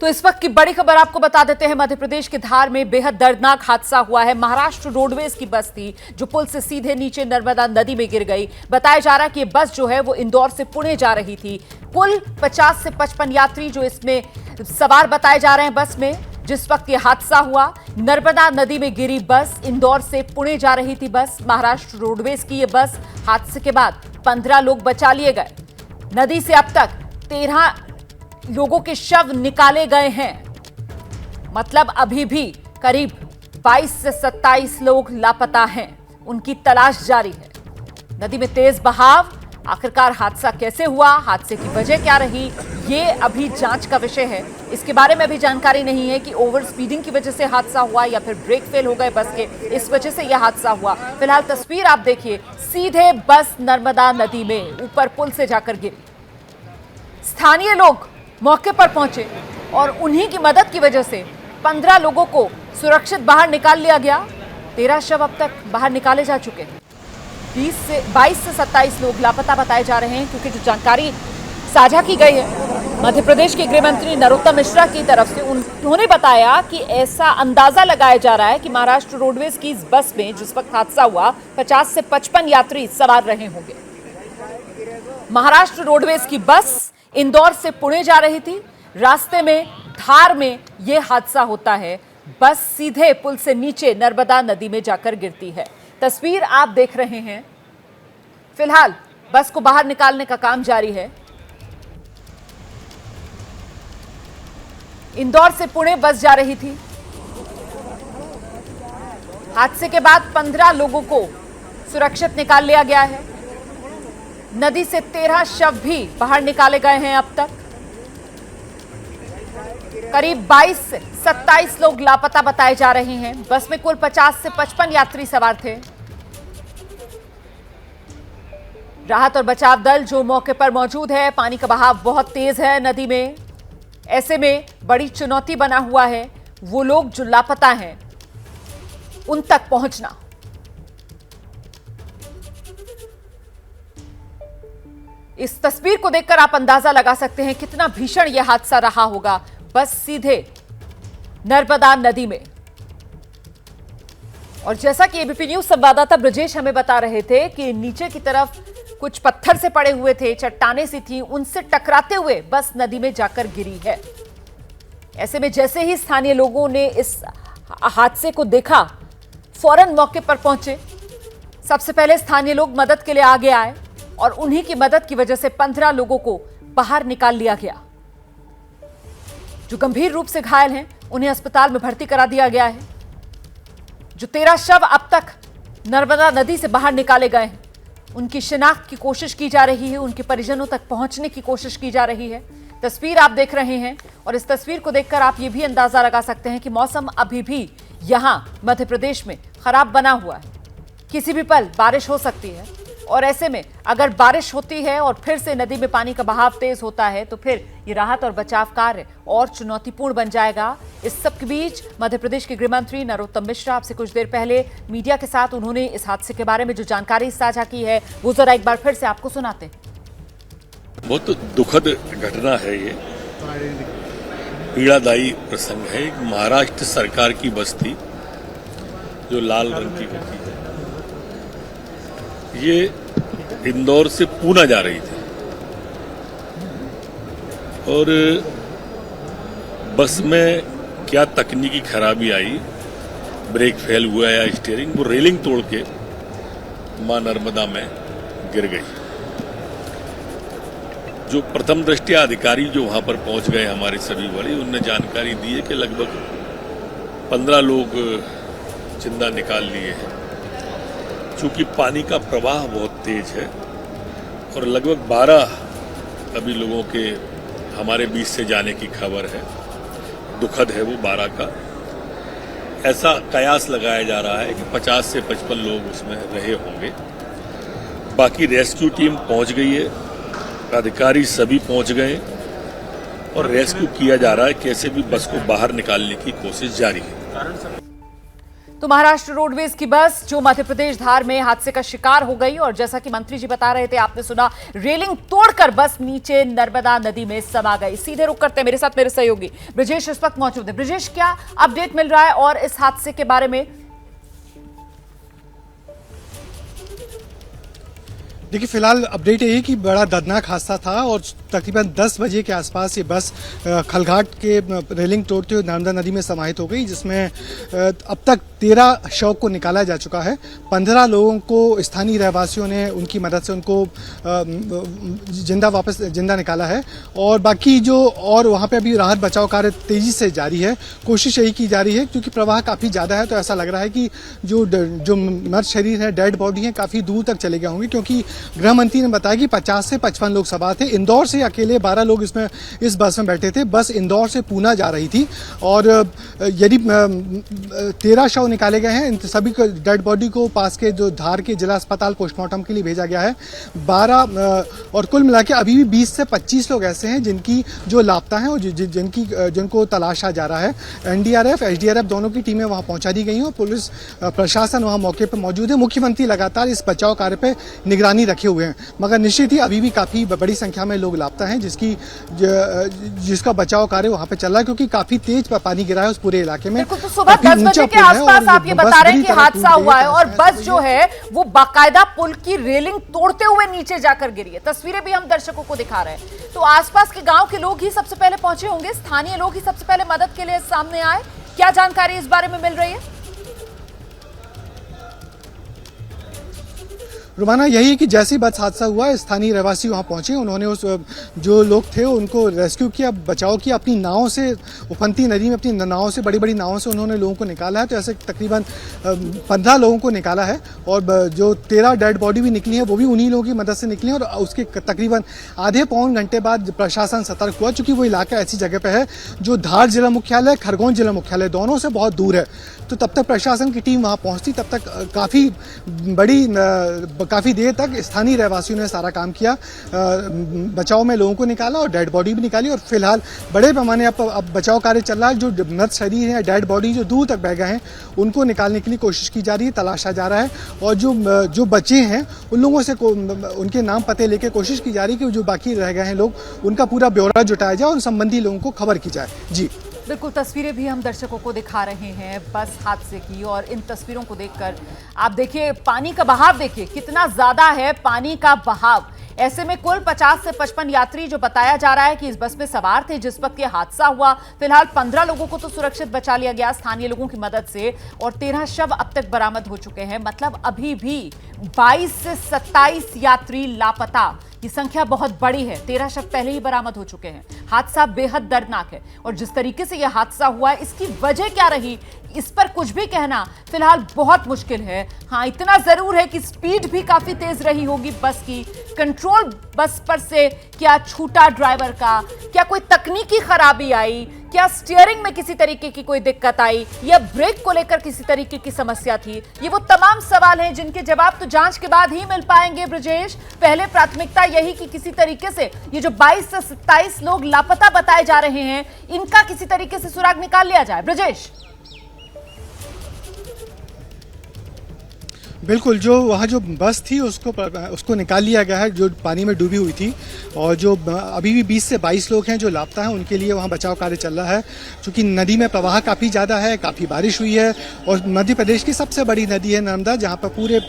तो इस वक्त की बड़ी खबर आपको बता देते हैं। मध्य प्रदेश के धार में बेहद दर्दनाक हादसा हुआ है। महाराष्ट्र रोडवेज की बस थी जो पुल से सीधे नीचे नर्मदा नदी में गिर गई। बताया जा रहा है कि ये बस जो है वो इंदौर से पुणे जा रही थी। कुल 50 से 55 यात्री जो इसमें सवार बताए जा रहे हैं बस में। जिस वक्त ये हादसा हुआ, नर्मदा नदी में गिरी बस, इंदौर से पुणे जा रही थी बस, महाराष्ट्र रोडवेज की ये बस। हादसे के बाद 15 लोग बचा लिए गए। नदी से अब तक 13 लोगों के शव निकाले गए हैं। मतलब अभी भी करीब 22 से 27 लोग लापता हैं, उनकी तलाश जारी है। नदी में तेज बहाव, आखिरकार हादसा कैसे हुआ, हादसे की वजह क्या रही, ये अभी जांच का विषय है। इसके बारे में भी जानकारी नहीं है कि ओवर स्पीडिंग की वजह से हादसा हुआ या फिर ब्रेक फेल हो गए बस के, इस वजह से यह हादसा हुआ। फिलहाल तस्वीर आप देखिए, सीधे बस नर्मदा नदी में ऊपर पुल से जाकर गिरी। स्थानीय लोग मौके पर पहुंचे और उन्हीं की मदद की वजह से 15 लोगों को सुरक्षित बाहर निकाल लिया गया। 13 शव अब तक बाहर निकाले जा चुके हैं। 22 से 27 लोग लापता बताए जा रहे हैं, क्योंकि जो जानकारी साझा की गई है मध्य प्रदेश के गृह मंत्री नरोत्तम मिश्रा की तरफ से, उन्होंने बताया कि ऐसा अंदाजा लगाया जा रहा है कि महाराष्ट्र रोडवेज की इस बस में जिस वक्त हादसा हुआ 50 से 55 यात्री सवार रहे होंगे। महाराष्ट्र रोडवेज की बस इंदौर से पुणे जा रही थी। रास्ते में धार में यह हादसा होता है। बस सीधे पुल से नीचे नर्मदा नदी में जाकर गिरती है। तस्वीर आप देख रहे हैं। फिलहाल बस को बाहर निकालने का काम जारी है। इंदौर से पुणे बस जा रही थी। हादसे के बाद 15 लोगों को सुरक्षित निकाल लिया गया है। नदी से 13 शव भी बाहर निकाले गए हैं अब तक। करीब 22 से 27 लोग लापता बताए जा रहे हैं। बस में कुल 50 से 55 यात्री सवार थे। राहत और बचाव दल जो मौके पर मौजूद है। पानी का बहाव बहुत तेज है नदी में। ऐसे में बड़ी चुनौती बना हुआ है वो लोग जो लापता हैं उन तक पहुंचना। इस तस्वीर को देखकर आप अंदाजा लगा सकते हैं कितना भीषण यह हादसा रहा होगा। बस सीधे नर्मदा नदी में। और जैसा कि एबीपी न्यूज संवाददाता ब्रजेश हमें बता रहे थे कि नीचे की तरफ कुछ पत्थर से पड़े हुए थे, चट्टाने सी थी, उनसे टकराते हुए बस नदी में जाकर गिरी है। ऐसे में जैसे ही स्थानीय लोगों ने इस हादसे को देखा, फौरन मौके पर पहुंचे। सबसे पहले स्थानीय लोग मदद के लिए आगे आए और उन्हीं की मदद की वजह से 15 लोगों को बाहर निकाल लिया गया। जो गंभीर रूप से घायल हैं उन्हें अस्पताल में भर्ती करा दिया गया है। जो 13 शव अब तक नर्मदा नदी से बाहर निकाले गए हैं उनकी शिनाख्त की कोशिश की जा रही है, उनके परिजनों तक पहुंचने की कोशिश की जा रही है। तस्वीर आप देख रहे हैं और इस तस्वीर को देखकर आप ये भी अंदाजा लगा सकते हैं कि मौसम अभी भी यहां मध्य प्रदेश में खराब बना हुआ है। किसी भी पल बारिश हो सकती है और ऐसे में अगर बारिश होती है और फिर से नदी में पानी का बहाव तेज होता है तो फिर ये राहत और बचाव कार्य और चुनौतीपूर्ण बन जाएगा। इस सब के बीच मध्य प्रदेश के गृह मंत्री नरोत्तम मिश्रा आपसे कुछ देर पहले मीडिया के साथ उन्होंने इस हादसे के बारे में जो जानकारी साझा की है वो जरा एक बार फिर से आपको सुनाते हैं। बहुत दुखद घटना है ये, पीड़ादायी प्रसंग है। एक महाराष्ट्र सरकार की बस थी जो लाल रंग की होती है। ये इंदौर से पुणे जा रही थी और बस में क्या तकनीकी खराबी आई, ब्रेक फेल हुआ या स्टीयरिंग, वो रेलिंग तोड़ के मां नर्मदा में गिर गई। जो प्रथम दृष्टया अधिकारी जो वहां पर पहुंच गए हमारे सभी बड़े, उनने जानकारी दी है कि लगभग 15 लोग जिंदा निकाल लिए हैं। चूंकि पानी का प्रवाह बहुत तेज है और लगभग 12 अभी लोगों के हमारे बीच से जाने की खबर है। दुखद है वो 12 का। ऐसा कयास लगाया जा रहा है कि 50 से 55 लोग उसमें रहे होंगे। बाकी रेस्क्यू टीम पहुंच गई है, अधिकारी सभी पहुंच गए और रेस्क्यू किया जा रहा है। कैसे भी बस को बाहर निकालने की कोशिश जारी है। तो महाराष्ट्र रोडवेज की बस जो मध्य प्रदेश धार में हादसे का शिकार हो गई और जैसा कि मंत्री जी बता रहे थे, आपने सुना, रेलिंग तोड़कर बस नीचे नर्मदा नदी में समा गई। सीधे रुक करते हैं मेरे साथ मेरे सहयोगी ब्रजेश इस वक्त मौजूद है। ब्रजेश, क्या अपडेट मिल रहा है और इस हादसे के बारे में? देखिए, फिलहाल अपडेट यही कि बड़ा दर्दनाक हादसा था और तकरीबन 10 बजे के आसपास ये बस खलघाट के रेलिंग तोड़ते हुए नर्मदा नदी में समाहित हो गई, जिसमें अब तक 13 शव को निकाला जा चुका है। 15 लोगों को स्थानीय रहवासियों ने उनकी मदद से उनको जिंदा निकाला है और बाकी और वहाँ पे अभी राहत बचाव कार्य तेजी से जारी है। कोशिश यही की जा रही है क्योंकि प्रवाह काफ़ी ज़्यादा है, तो ऐसा लग रहा है कि जो मृत शरीर है, डेड बॉडी है, काफ़ी दूर तक चले गए होंगे, क्योंकि गृह मंत्री ने बताया कि 50 से 55 लोग सवार थे। इंदौर से अकेले 12 लोग इस बस में बैठे थे। बस इंदौर से पूना जा रही थी और यदि 13 शव निकाले गए हैं। इन सभी डेड बॉडी को पास के जो धार के जिला अस्पताल पोस्टमार्टम के लिए भेजा गया है। 12 और कुल मिला के अभी भी 20 से 25 लोग ऐसे हैं जिनकी जो लापता हैं और जिनको तलाशा जा रहा है। एनडीआरएफ, एसडीआरएफ दोनों की टीमें वहां पहुंचा दी गई हैं और पुलिस प्रशासन वहां मौके पर मौजूद है। मुख्यमंत्री लगातार इस बचाव कार्य पर निगरानी रखे हुए हैं, मगर निश्चित ही अभी भी काफी बड़ी संख्या में लोग लापता हैं जिसका बचाव कार्य वहां पे चल रहा है, क्योंकि काफी तेज पानी गिरा है उस पूरे इलाके में। तो सुबह 10 बजे के आसपास आप ये बता रहे हैं कि हादसा हुआ है और बस जो है वो बाकायदा पुल की रेलिंग तोड़ते हुए नीचे जाकर गिरी है। तस्वीरें भी हम दर्शकों को दिखा रहे हैं। तो आसपास के गांव के लोग ही सबसे पहले पहुंचे होंगे, स्थानीय लोग ही सबसे पहले मदद के लिए सामने आए। क्या जानकारी इस बारे में मिल रही है? रुमाना, यही है कि जैसे ही बस हादसा हुआ, स्थानीय रहवासी वहां पहुंचे। उन्होंने जो लोग थे उनको रेस्क्यू किया, बचाव किया। अपनी नावों से, उफनती नदी में अपनी नावों से, बड़ी बड़ी नावों से उन्होंने लोगों को निकाला है। तो ऐसे तकरीबन 15 लोगों को निकाला है और जो 13 डेड बॉडी भी निकली है वो भी उन्हीं लोगों की मदद से निकली है। और उसके तकरीबन आधे पौन घंटे बाद प्रशासन सतर्क हुआ, चूंकि वो इलाका ऐसी जगह पर है जो धार जिला मुख्यालय, खरगोन जिला मुख्यालय दोनों से बहुत दूर है। तो तब तक प्रशासन की टीम वहां पहुंचती, तब तक काफ़ी देर तक स्थानीय रहवासियों ने सारा काम किया। बचाव में लोगों को निकाला और डेड बॉडी भी निकाली और फिलहाल बड़े पैमाने अब बचाव कार्य चल रहा है। जो मृत शरीर है, डेड बॉडी जो दूर तक बह गए हैं, उनको निकालने के लिए कोशिश की जा रही है, तलाशा जा रहा है। और जो बचे हैं उन लोगों से उनके नाम पते लेके कोशिश की जा रही है कि जो बाकी रह गए हैं लोग, उनका पूरा ब्यौरा जुटाया जाए और संबंधी लोगों को खबर की जाए। जी बिल्कुल, तस्वीरें भी हम दर्शकों को दिखा रहे हैं बस हादसे की और इन तस्वीरों को देखकर आप देखिए पानी का बहाव, देखिए कितना ज्यादा है पानी का बहाव। ऐसे में कुल 50 से 55 यात्री जो बताया जा रहा है कि इस बस में सवार थे जिस वक्त ये हादसा हुआ। फिलहाल 15 लोगों को तो सुरक्षित बचा लिया गया स्थानीय लोगों की मदद से और 13 शव अब तक बरामद हो चुके हैं। मतलब अभी भी 22 से 27 यात्री लापता। ये संख्या बहुत बड़ी है। 13 शव पहले ही बरामद हो चुके हैं। हादसा बेहद दर्दनाक है और जिस तरीके से यह हादसा हुआ है, इसकी वजह क्या रही, इस पर कुछ भी कहना फिलहाल बहुत मुश्किल है। हाँ, इतना जरूर है कि स्पीड भी काफी तेज रही होगी बस की। कंट्रोल बस पर से क्या छूटा ड्राइवर का, क्या कोई तकनीकी खराबी आई, क्या स्टीयरिंग में किसी तरीके की कोई दिक्कत आई या ब्रेक को लेकर किसी तरीके की समस्या थी? ये वो तमाम सवाल हैं जिनके जवाब तो जांच के बाद ही मिल पाएंगे। ब्रजेश, पहले प्राथमिकता यही कि किसी तरीके से ये जो 22 से 27 लोग लापता बताए जा रहे हैं, इनका किसी तरीके से सुराग निकाल लिया जाए। ब्रजेश, बिल्कुल, जो वहाँ जो बस थी उसको निकाल लिया गया है, जो पानी में डूबी हुई थी। और जो अभी भी 20 से 22 लोग हैं जो लापता हैं, उनके लिए वहाँ बचाव कार्य चल रहा है। क्योंकि नदी में प्रवाह काफ़ी ज़्यादा है, काफ़ी बारिश हुई है और मध्य प्रदेश की सबसे बड़ी नदी है नर्मदा, जहाँ पर पूरे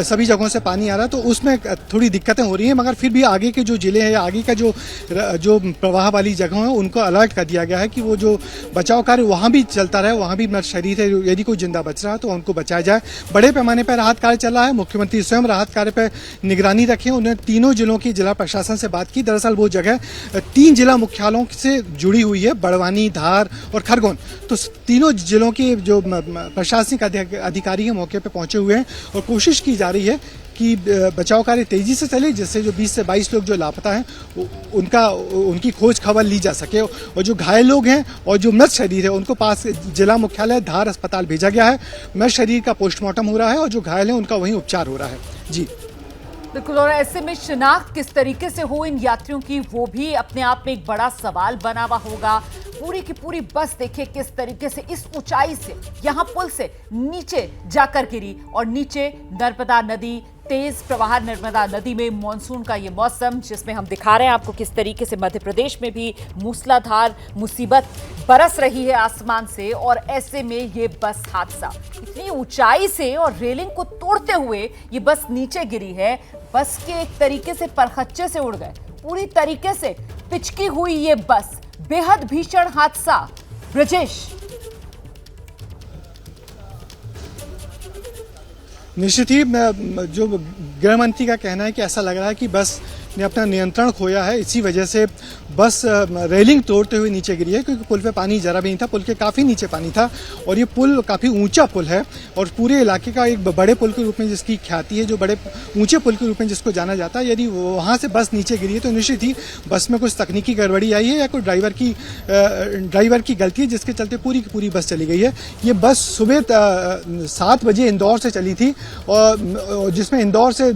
सभी जगहों से पानी आ रहा है। तो उसमें थोड़ी दिक्कतें हो रही हैं, मगर फिर भी आगे के जो जिले हैं या आगे का जो प्रवाह वाली जगह है उनको अलर्ट कर दिया गया है कि वो जो बचाव कार्य वहाँ भी चलता रहे। वहाँ भी मृत शरीर है, यदि कोई जिंदा बच रहा है तो उनको बचाया जाए। बड़े पैमाने पर राहत कार्य चल रहा है। मुख्यमंत्री स्वयं राहत कार्य पर निगरानी रखे। उन्होंने तीनों जिलों की जिला प्रशासन से बात की। दरअसल वो जगह 3 जिला मुख्यालयों से जुड़ी हुई है, बड़वानी, धार और खरगोन। तो तीनों जिलों के जो प्रशासनिक अधिकारी हैं मौके पर पहुंचे हुए हैं और कोशिश की जा रही है कि बचाव कार्य तेजी से चले, जिससे जो 20 से 22 लोग जो लापता हैं उनकी खोज खबर ली जा सके। और जो घायल लोग हैं और जो मृत शरीर है उनको पास जिला मुख्यालय धार अस्पताल भेजा गया है। मृत शरीर का पोस्टमार्टम हो रहा है और जो घायल हैं उनका वहीं उपचार हो रहा है। जी बिल्कुल, और ऐसे में शिनाख्त किस तरीके से हो इन यात्रियों की, वो भी अपने आप में एक बड़ा सवाल बना हुआ होगा। पूरी की पूरी बस देखिए किस तरीके से इस ऊंचाई से, यहां पुल से नीचे जाकर गिरी, और नीचे नर्मदा नदी, तेज प्रवाह नर्मदा नदी में मॉनसून का ये मौसम, जिसमें हम दिखा रहे हैं आपको किस तरीके से मध्य प्रदेश में भी मूसलाधार मुसीबत बरस रही है आसमान से। और ऐसे में ये बस हादसा इतनी ऊंचाई से और रेलिंग को तोड़ते हुए ये बस नीचे गिरी है। बस के एक तरीके से परखच्चे से उड़ गए, पूरी तरीके से पिचकी हुई ये बस, बेहद भीषण हादसा। ब्रजेश, निश्चित ही जो गृह मंत्री का कहना है कि ऐसा लग रहा है कि बस ने अपना नियंत्रण खोया है, इसी वजह से बस रेलिंग तोड़ते हुए नीचे गिरी है, क्योंकि पुल पे पानी जरा भी नहीं था, पुल के काफ़ी नीचे पानी था और ये पुल काफ़ी ऊंचा पुल है और पूरे इलाके का एक बड़े पुल के रूप में जिसकी ख्याति है, जो बड़े ऊंचे पुल के रूप में जिसको जाना जाता है। यदि वहाँ से बस नीचे गिरी है तो निश्चित ही बस में कुछ तकनीकी गड़बड़ी आई है या कोई ड्राइवर की गलती है, जिसके चलते पूरी की पूरी बस चली गई है। ये बस सुबह 7 बजे इंदौर से चली थी और जिसमें इंदौर से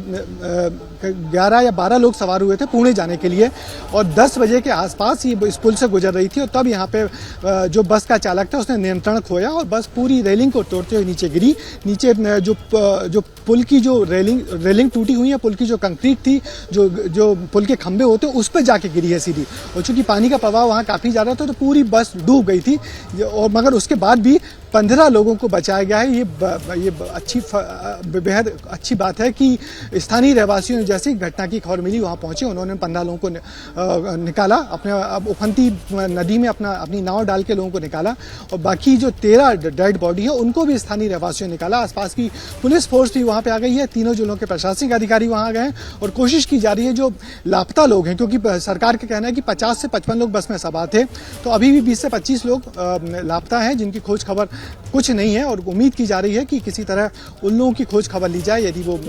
11 या 12 लोग सवार हुए थे पुणे जाने के लिए, और 10 बजे के आसपास ये इस पुल से गुजर रही थी और तब यहाँ पे जो बस का चालक था उसने नियंत्रण खोया और बस पूरी रेलिंग को तोड़ते हुए नीचे गिरी। नीचे जो पुल की जो रेलिंग टूटी हुई है, पुल की जो कंक्रीट थी, जो पुल के खंभे होते हैं, उस पर जाके गिरी है सीधी। और चूंकि पानी का प्रवाह वहाँ काफ़ी ज़्यादा था तो पूरी बस डूब गई थी, और मगर उसके बाद भी 15 लोगों को बचाया गया है। ये बेहद अच्छी बात है कि स्थानीय रहवासियों ने जैसी घटना की खबर मिली वहाँ पहुंचे, उन्होंने 15 लोगों को निकाला, अपने उफनती नदी में अपनी नाव डाल के लोगों को निकाला, और बाकी जो 13 डेड बॉडी है उनको भी स्थानीय रहवासियों ने निकाला। आसपास की पुलिस फोर्स भी वहाँ पे आ गई है, तीनों जिलों के प्रशासनिक अधिकारी वहाँ आ गए हैं और कोशिश की जा रही है जो लापता लोग हैं, क्योंकि सरकार का कहना है कि 50 से 55 लोग बस में सवार थे, तो अभी भी 20 से 25 लोग लापता हैं, जिनकी खोज खबर कुछ नहीं है। और उम्मीद की जा रही है कि किसी तरह उन लोगों की खोज खबर ली जाए, यदि वो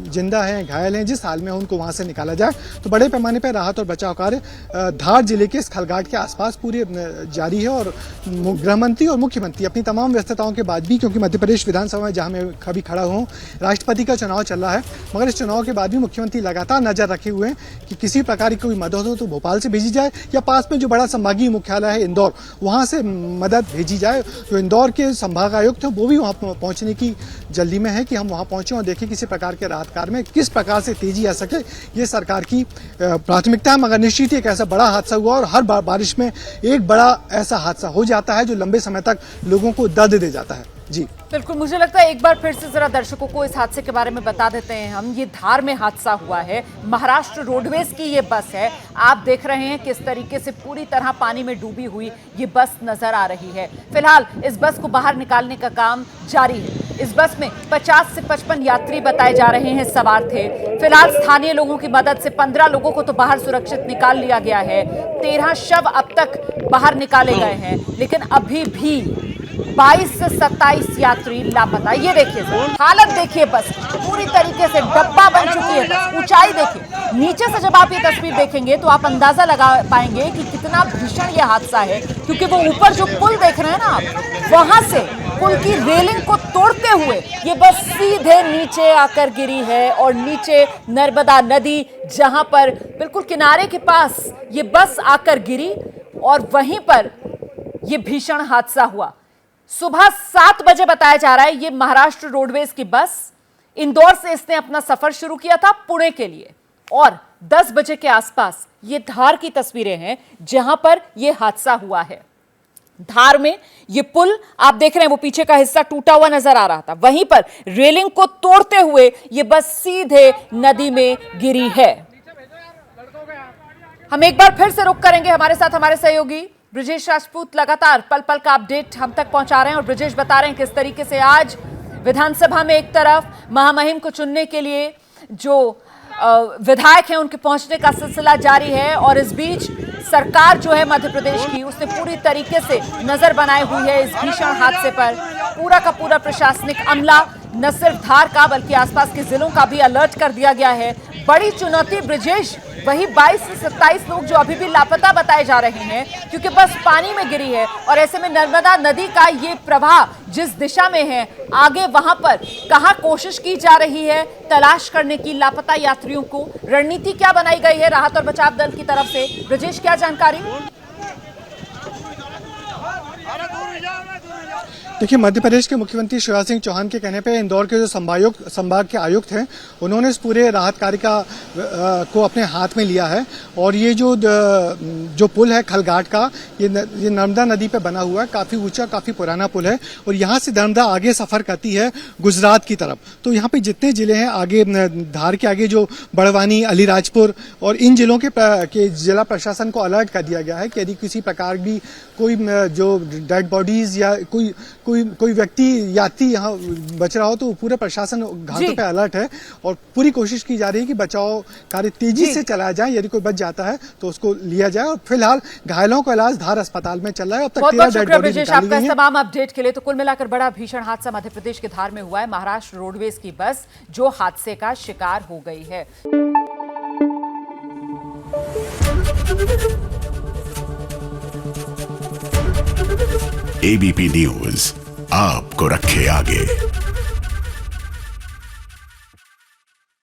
जिंदा हैं, घायल हैं, जिस हाल में उनको वहां से निकाला जाए। तो बड़े पैमाने पर राहत और बचाव कार्य धार जिले के खलघाट के आसपास पूरे जारी है, और गृह मंत्री और मुख्यमंत्री अपनी तमाम व्यस्तताओं के बाद भी, क्योंकि मध्य प्रदेश विधानसभा में जहां मैं कभी खड़ा हूं, राष्ट्रपति का चुनाव चल रहा है, मगर इस चुनाव के बाद भी मुख्यमंत्री लगातार नजर रखे हुए हैं कि किसी प्रकार की कोई मदद हो तो भोपाल से भेजी जाए या पास में जो बड़ा संभागीय मुख्यालय है इंदौर, वहां से मदद भेजी जाए। जो इंदौर के संभाग आयुक्त हैं वो भी वहां पहुंचने की जल्दी में है कि हम वहां पहुंचे और देखें किसी प्रकार के राहत कार्य में किस प्रकार से तेजी आ सके। ये सरकार की प्राथमिकता है, मगर निश्चित ही एक ऐसा बड़ा हादसा हुआ और हर बारिश में एक बड़ा ऐसा हादसा हो जाता है जो लंबे समय तक लोगों को दर्द दे जाता है। जी बिल्कुल, मुझे लगता है एक बार फिर से जरा दर्शकों को इस हादसे के बारे में बता देते हैं हम। ये धार में हादसा हुआ है, महाराष्ट्र रोडवेज की ये बस है। आप देख रहे हैं किस तरीके से पूरी तरह पानी में डूबी हुई ये बस नजर आ रही है। फिलहाल इस बस को बाहर निकालने का काम जारी है। इस बस में 50 से 55 यात्री बताए जा रहे हैं सवार थे। फिलहाल स्थानीय लोगों की मदद से 15 लोगों को तो बाहर सुरक्षित निकाल लिया गया है। 13 शव अब तक बाहर निकाले गए हैं, लेकिन अभी भी 22 से 27 यात्री लापता। ये देखिए हालत, देखिए बस पूरी तरीके से डब्बा बन चुकी है बस। ऊंचाई देखिए, नीचे से जब आप ये तस्वीर देखेंगे तो आप अंदाजा लगा पाएंगे कि कितना भीषण ये हादसा है, क्योंकि वो ऊपर जो पुल देख रहे हैं ना आप, वहां से पुल की रेलिंग को तोड़ते हुए ये बस सीधे नीचे आकर गिरी है, और नीचे नर्मदा नदी, जहां पर बिल्कुल किनारे के पास ये बस आकर गिरी और वहीं पर ये भीषण हादसा हुआ। सुबह 7 बजे बताया जा रहा है ये महाराष्ट्र रोडवेज की बस, इंदौर से इसने अपना सफर शुरू किया था पुणे के लिए, और 10 बजे के आसपास ये धार की तस्वीरें हैं जहां पर ये हादसा हुआ है। धार में ये पुल आप देख रहे हैं, वो पीछे का हिस्सा टूटा हुआ नजर आ रहा था, वहीं पर रेलिंग को तोड़ते हुए ये बस सीधे नदी में गिरी है। हम एक बार फिर से रुक करेंगे, हमारे साथ हमारे सहयोगी ब्रजेश राजपूत लगातार पल पल का अपडेट हम तक पहुंचा रहे हैं, और ब्रजेश बता रहे हैं किस तरीके से आज विधानसभा में एक तरफ महामहिम को चुनने के लिए जो विधायक हैं उनके पहुंचने का सिलसिला जारी है, और इस बीच सरकार जो है मध्य प्रदेश की, उसने पूरी तरीके से नजर बनाई हुई है इस भीषण हादसे पर। पूरा का पूरा प्रशासनिक अमला न सिर्फ धार का बल्कि आसपास के जिलों का भी अलर्ट कर दिया गया है। बड़ी चुनौती ब्रिजेश वही 22 से 27 लोग जो अभी भी लापता बताए जा रहे हैं, क्योंकि बस पानी में गिरी है और ऐसे में नर्मदा नदी का ये प्रवाह जिस दिशा में है, आगे वहां पर कहां कोशिश की जा रही है तलाश करने की लापता यात्रियों को, रणनीति क्या बनाई गई है राहत और बचाव दल की तरफ से? ब्रिजेश, क्या जानकारी? देखिए, मध्य प्रदेश के मुख्यमंत्री शिवराज सिंह चौहान के कहने पे इंदौर के जो संभाग के आयुक्त हैं, उन्होंने इस पूरे राहत कार्य को अपने हाथ में लिया है। और ये जो पुल है खलघाट का, ये नर्मदा नदी पे बना हुआ है, काफी ऊंचा, काफी पुराना पुल है और यहाँ से नर्मदा आगे सफर करती है गुजरात की तरफ। तो यहाँ पे जितने जिले हैं आगे, धार के आगे जो बड़वानी, अलीराजपुर और इन जिलों के जिला प्रशासन को अलर्ट कर दिया गया है कि यदि किसी प्रकार की कोई जो डेड बॉडीज या कोई व्यक्ति यात्री यहाँ बच रहा हो तो पूरे प्रशासन घाटों पे अलर्ट है और पूरी कोशिश की जा रही है कि बचाव कार्य तेजी से चलाया जाए। यदि कोई बच जाता है तो उसको लिया जाए और फिलहाल घायलों का इलाज धार अस्पताल में चल रहा है। अब तक 13 डेड बॉडीज निकाली गई हैं। तमाम अपडेट के लिए तो कुल मिलाकर बड़ा भीषण हादसा मध्य प्रदेश के धार में हुआ है। महाराष्ट्र रोडवेज की बस जो हादसे का शिकार हो गई है। एबीपी न्यूज आपको रखे आगे।